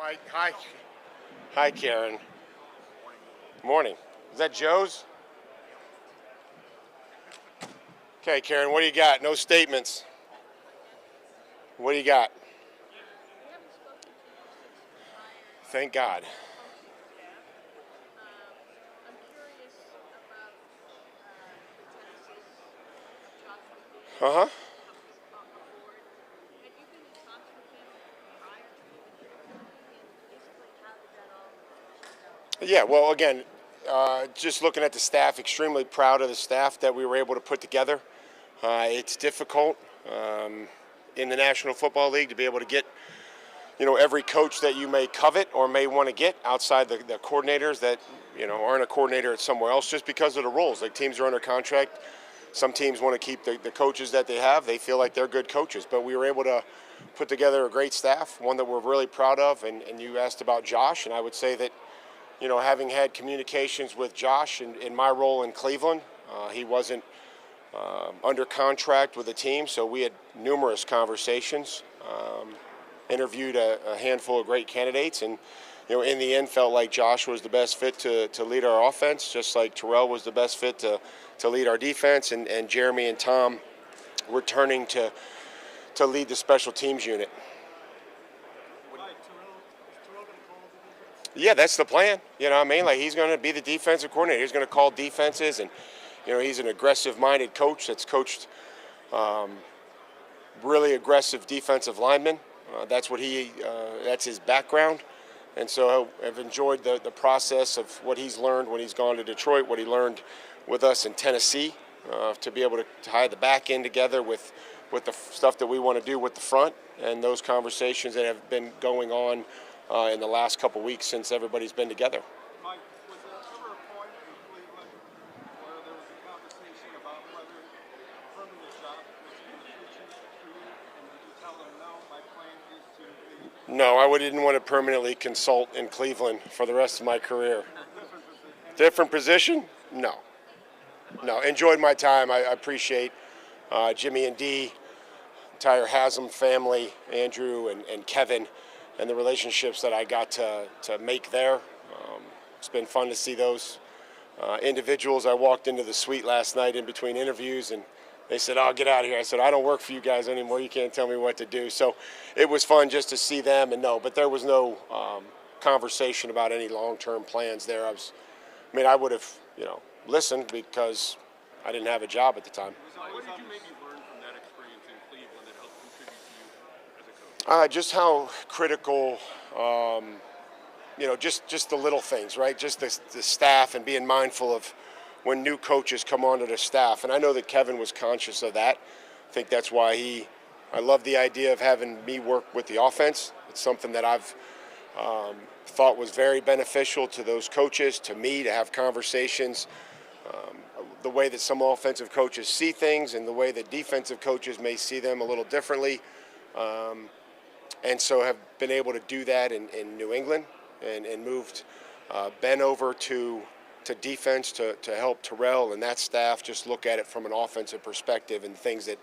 Mike, hi. Hi, Karen. Morning. Is that Joe's? Okay, Karen, what do you got? No statements. What do you got? Thank God. Uh-huh. Yeah, well, again, just looking at the staff, extremely proud of the staff that we were able to put together. It's difficult in the National Football League to be able to get, every coach that you may covet or may want to get outside the coordinators that, aren't a coordinator at somewhere else just because of the rules. Like teams are under contract. Some teams want to keep the coaches that they have. They feel like they're good coaches. But we were able to put together a great staff, one that we're really proud of. And you asked about Josh, and I would say that, having had communications with Josh in my role in Cleveland, he wasn't under contract with the team, so we had numerous conversations, interviewed a handful of great candidates, and in the end felt like Josh was the best fit to lead our offense, just like Terrell was the best fit to lead our defense, and Jeremy and Tom returning to lead the special teams unit. Yeah, that's the plan. Like he's going to be the defensive coordinator. He's going to call defenses, and he's an aggressive-minded coach that's coached really aggressive defensive linemen. That's his background, and so I've enjoyed the process of what he's learned when he's gone to Detroit, what he learned with us in Tennessee, to be able to tie the back end together with the stuff that we want to do with the front, and those conversations that have been going on in the last couple weeks since everybody's been together. Mike, was there ever a point in Cleveland where there was a conversation about whether a permanent job was in the future for you? And did you tell them, no, my plan is to leave? No, didn't want to permanently consult in Cleveland for the rest of my career. Different position? No. No, enjoyed my time. I appreciate Jimmy and Dee, entire Haslam family, Andrew and Kevin, and the relationships that I got to make there. It's been fun to see those individuals. I walked into the suite last night in between interviews, and they said, "Oh, get out of here." I said, "I don't work for you guys anymore. You can't tell me what to do." So it was fun just to see them, but there was no conversation about any long-term plans there. I would have, listened because I didn't have a job at the time. So what did you maybe learn from that experience in Cleveland that helped contribute to you as a coach? Just how critical, just the little things, right? Just the staff and being mindful of when new coaches come onto the staff. And I know that Kevin was conscious of that. I think that's why I love the idea of having me work with the offense. It's something that I've thought was very beneficial to those coaches, to me, to have conversations. The way that some offensive coaches see things and the way that defensive coaches may see them a little differently. And so have been able to do that in New England and moved Ben over to defense to help Terrell and that staff just look at it from an offensive perspective and things that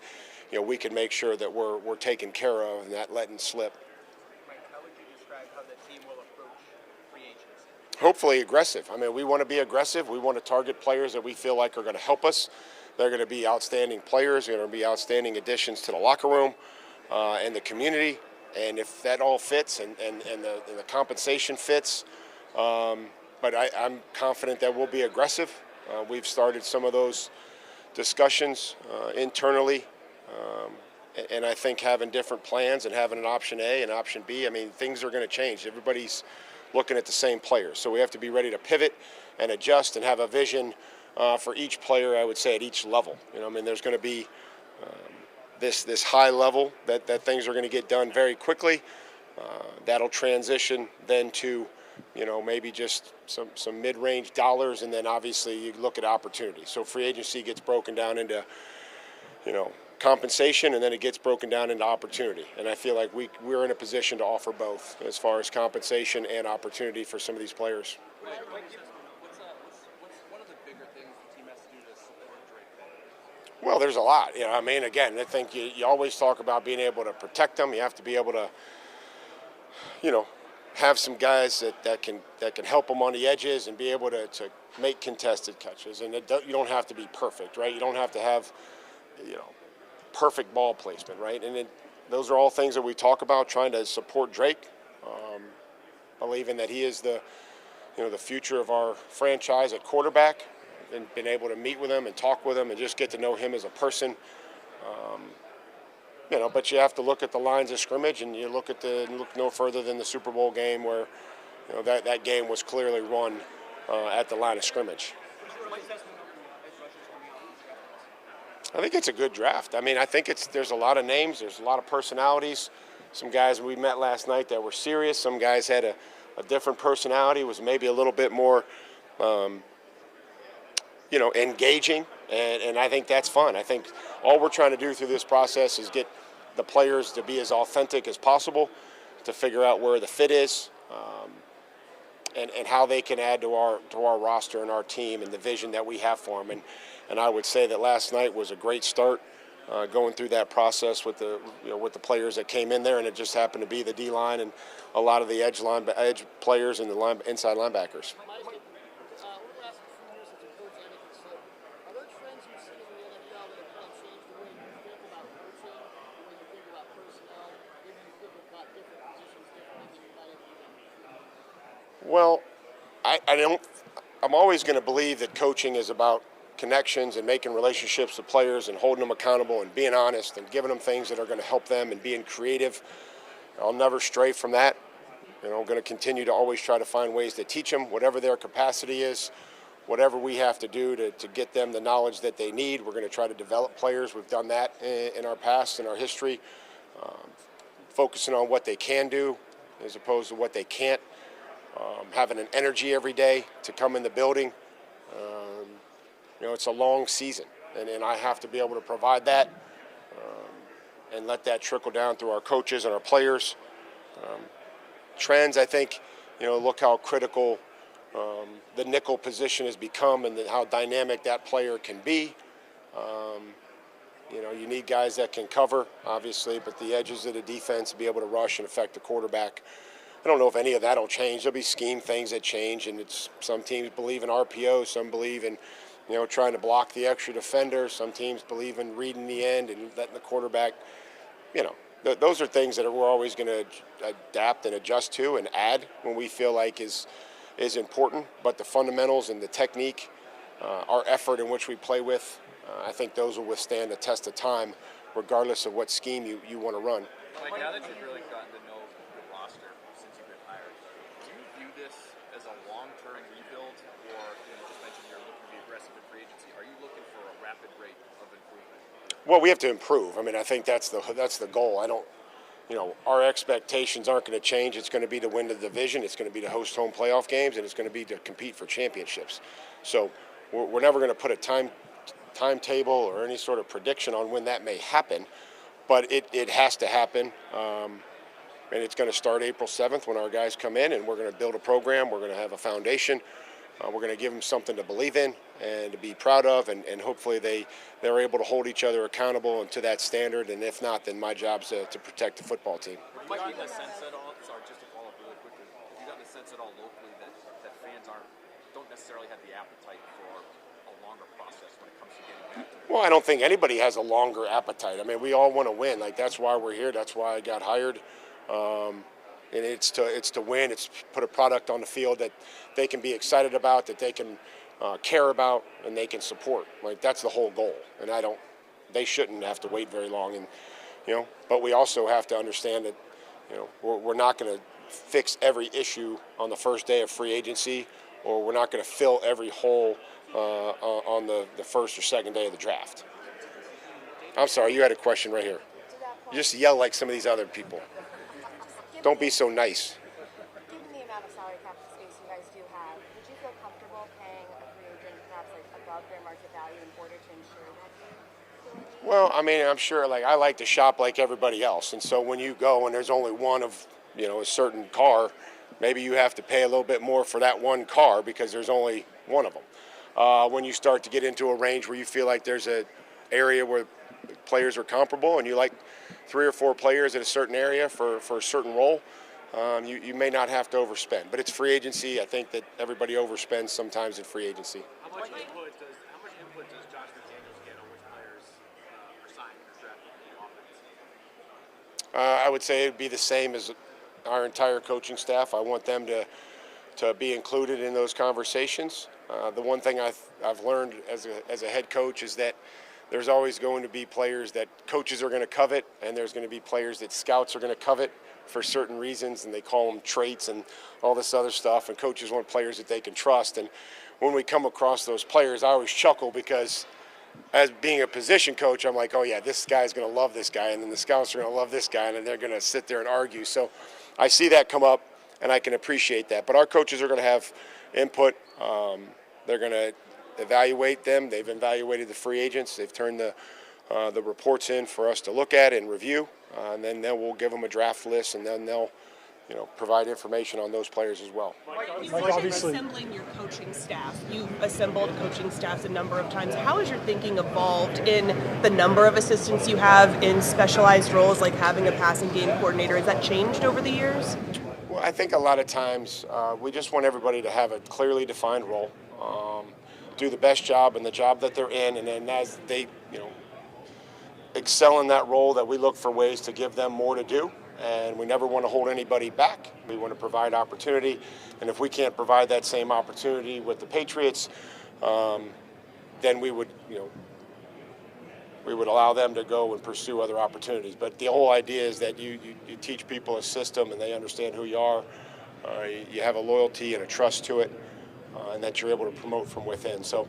we can make sure that we're taken care of and not letting slip. Mike, how would you describe how the team will approach free agency? Hopefully aggressive. We want to be aggressive. We want to target players that we feel like are going to help us. They're going to be outstanding players. They're going to be outstanding additions to the locker room and the community. And if that all fits and the compensation fits, but I'm confident that we'll be aggressive. We've started some of those discussions internally. And I think having different plans and having an option A and option B, things are going to change. Everybody's looking at the same players. So we have to be ready to pivot and adjust and have a vision for each player, I would say, at each level. There's going to be this high level that things are going to get done very quickly. That'll transition then to, maybe just some mid-range dollars, and then obviously you look at opportunity. So free agency gets broken down into, compensation, and then it gets broken down into opportunity. And I feel like we're in a position to offer both as far as compensation and opportunity for some of these players. What's one of the bigger things the team has to do to support Drake? Well, there's a lot. Again, I think you always talk about being able to protect them. You have to be able to, have some guys that can help them on the edges and be able to make contested catches. And you don't have to be perfect, right? You don't have to have, perfect ball placement, right? And those are all things that we talk about, trying to support Drake, believing that he is the future of our franchise at quarterback, and been able to meet with him and talk with him and just get to know him as a person. But you have to look at the lines of scrimmage, and you look no further than the Super Bowl game where that game was clearly won at the line of scrimmage. I think it's a good draft. I mean, I think there's a lot of names, there's a lot of personalities. Some guys we met last night that were serious. Some guys had a different personality, was maybe a little bit more, engaging, and I think that's fun. I think all we're trying to do through this process is get the players to be as authentic as possible, to figure out where the fit is, and how they can add to our roster and our team and the vision that we have for them. And I would say that last night was a great start, going through that process with the players that came in there, and it just happened to be the D-line and a lot of the edge players and the inside linebackers. Well, I'm always going to believe that coaching is about connections and making relationships with players and holding them accountable and being honest and giving them things that are going to help them and being creative. I'll never stray from that. I'm going to continue to always try to find ways to teach them whatever their capacity is, whatever we have to do to get them the knowledge that they need. We're going to try to develop players. We've done that in our past, in our history, focusing on what they can do as opposed to what they can't. Having an energy every day to come in the building. It's a long season, and I have to be able to provide that and let that trickle down through our coaches and our players. Trends, I think, look how critical the nickel position has become and how dynamic that player can be. You need guys that can cover, obviously, but the edges of the defense, be able to rush and affect the quarterback. I don't know if any of that will change. There'll be scheme things that change, and some teams believe in RPO, some believe in, trying to block the extra defender. Some teams believe in reading the end and letting the quarterback, those are things that we're always going to adapt and adjust to and add when we feel like is important. But the fundamentals and the technique, our effort in which we play with, I think those will withstand the test of time, regardless of what scheme you want to run. Mike, now that you've really gotten to know the roster since you've been hired, do you view this as a long-term rebuild, or you just mentioned you're looking to be aggressive in free agency? Are you looking for a rapid rate of improvement? Well, we have to improve. I mean, I think that's the goal. Our expectations aren't going to change. It's going to be to win the division. It's going to be to host home playoff games, and it's going to be to compete for championships. So we're never going to put a timetable or any sort of prediction on when that may happen, but it has to happen. And it's going to start April 7th when our guys come in, and we're going to build a program. We're going to have a foundation. We're going to give them something to believe in and to be proud of, and hopefully they're able to hold each other accountable and to that standard. And if not, then my job's to protect the football team. Have you gotten the sense at all, sorry, just to follow up really quickly, have you gotten the sense at all locally that fans don't necessarily have the appetite for a longer process when it comes to getting back to it? Well, I don't think anybody has a longer appetite. I mean, we all want to win. That's why we're here. That's why I got hired. And it's to win. It's put a product on the field that they can be excited about, that they can care about, and they can support. That's the whole goal. And they shouldn't have to wait very long. And but we also have to understand that we're not going to fix every issue on the first day of free agency, or we're not going to fill every hole on the first or second day of the draft. I'm sorry, you had a question right here. You just yell like some of these other people. Don't be so nice. Given the amount of salary cap space you guys do have, would you feel comfortable paying a free agent perhaps above their market value in order to ensure that? Well, I mean, I'm sure, I like to shop like everybody else. And so when you go and there's only one of, a certain car, maybe you have to pay a little bit more for that one car because there's only one of them. When you start to get into a range where you feel like there's an area where players are comparable and you like 3 or 4 players in a certain area for a certain role, you may not have to overspend. But it's free agency. I think that everybody overspends sometimes in free agency. How much input does Josh McDaniels get on which players are signed or drafted in the offense? I would say it would be the same as our entire coaching staff. I want them to be included in those conversations. The one thing I've learned as a head coach is that there's always going to be players that coaches are going to covet, and there's going to be players that scouts are going to covet for certain reasons, and they call them traits and all this other stuff, and coaches want players that they can trust. And when we come across those players, I always chuckle because as being a position coach, I'm like, oh yeah, this guy's going to love this guy, and then the scouts are going to love this guy, and then they're going to sit there and argue. So I see that come up, and I can appreciate that. But our coaches are going to have input. They're going to evaluate them. They've evaluated the free agents. They've turned the reports in for us to look at and review, and then we'll give them a draft list, and then they'll provide information on those players as well. You mentioned assembling your coaching staff. You've assembled coaching staffs a number of times. How has your thinking evolved in the number of assistants you have in specialized roles, like having a passing game coordinator? Has that changed over the years? Well, I think a lot of times we just want everybody to have a clearly defined role, do the best job in the job that they're in, and then as they excel in that role, that we look for ways to give them more to do. And we never want to hold anybody back. We want to provide opportunity, and if we can't provide that same opportunity with the Patriots, then we would allow them to go and pursue other opportunities. But the whole idea is that you teach people a system, and they understand who you are. You have a loyalty and a trust to it, and that you're able to promote from within. So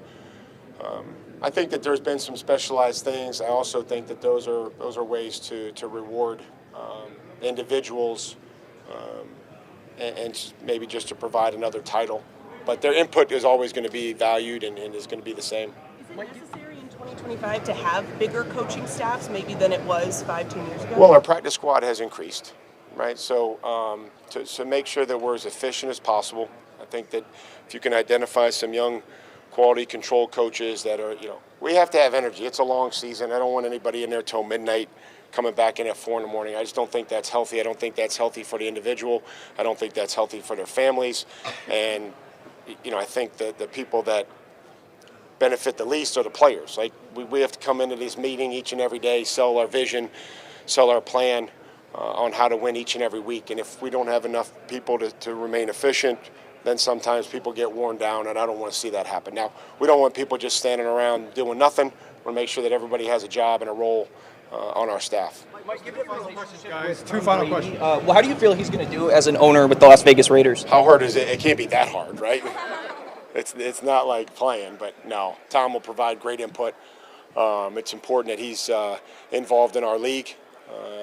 I think that there's been some specialized things. I also think that those are ways to reward individuals, and maybe just to provide another title. But their input is always going to be valued and is going to be the same. Is it necessary in 2025 to have bigger coaching staffs maybe than it was 5-10 years ago? Well, our practice squad has increased, right? So to make sure that we're as efficient as possible, I think that if you can identify some young quality control coaches that are, we have to have energy. It's a long season. I don't want anybody in there till midnight, coming back in at 4 in the morning. I just don't think that's healthy. I don't think that's healthy for the individual. I don't think that's healthy for their families. And, I think that the people that benefit the least are the players. Like, we have to come into this meeting each and every day, sell our vision, sell our plan on how to win each and every week. And if we don't have enough people to remain efficient, then sometimes people get worn down, and I don't want to see that happen. Now, we don't want people just standing around doing nothing. We want to make sure that everybody has a job and a role on our staff. Mike, give it guys. 2 final questions. Well, how do you feel he's going to do as an owner with the Las Vegas Raiders? How hard is it? It can't be that hard, right? It's not like playing, but no. Tom will provide great input. It's important that he's involved in our league,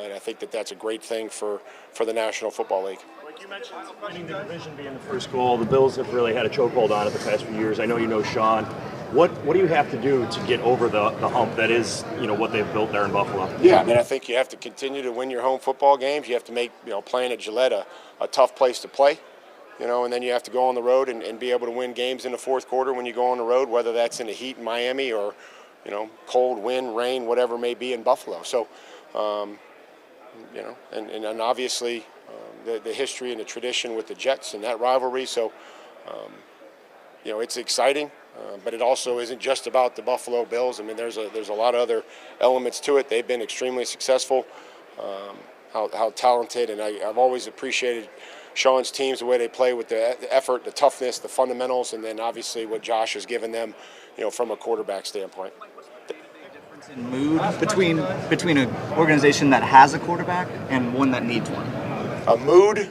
and I think that that's a great thing for the National Football League. Like you mentioned, winning the division being the first goal, the Bills have really had a chokehold on it the past few years. I know you know Sean. What do you have to do to get over the hump that is, what they've built there in Buffalo? Yeah, I think you have to continue to win your home football games. You have to make, playing at Gillette a tough place to play, and then you have to go on the road and be able to win games in the fourth quarter when you go on the road, whether that's in the heat in Miami or, cold, wind, rain, whatever it may be in Buffalo. So, and obviously the history and the tradition with the Jets and that rivalry. So, it's exciting. But it also isn't just about the Buffalo Bills. I mean, there's a lot of other elements to it. They've been extremely successful, how talented, and I've always appreciated Sean's teams, the way they play with the effort, the toughness, the fundamentals, and then obviously what Josh has given them, from a quarterback standpoint. Difference in mood between an organization that has a quarterback and one that needs one? A mood?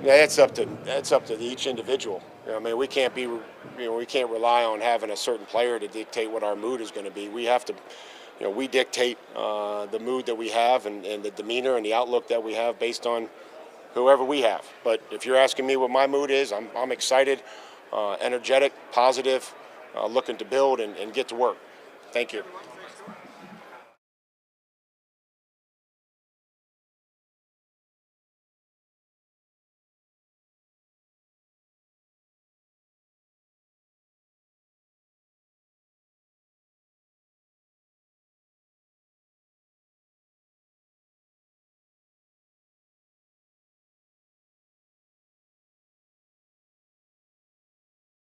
Yeah, it's up to each individual. We can't we can't rely on having a certain player to dictate what our mood is going to be. We have to, we dictate the mood that we have and the demeanor and the outlook that we have based on whoever we have. But if you're asking me what my mood is, I'm excited, energetic, positive, looking to build and get to work. Thank you.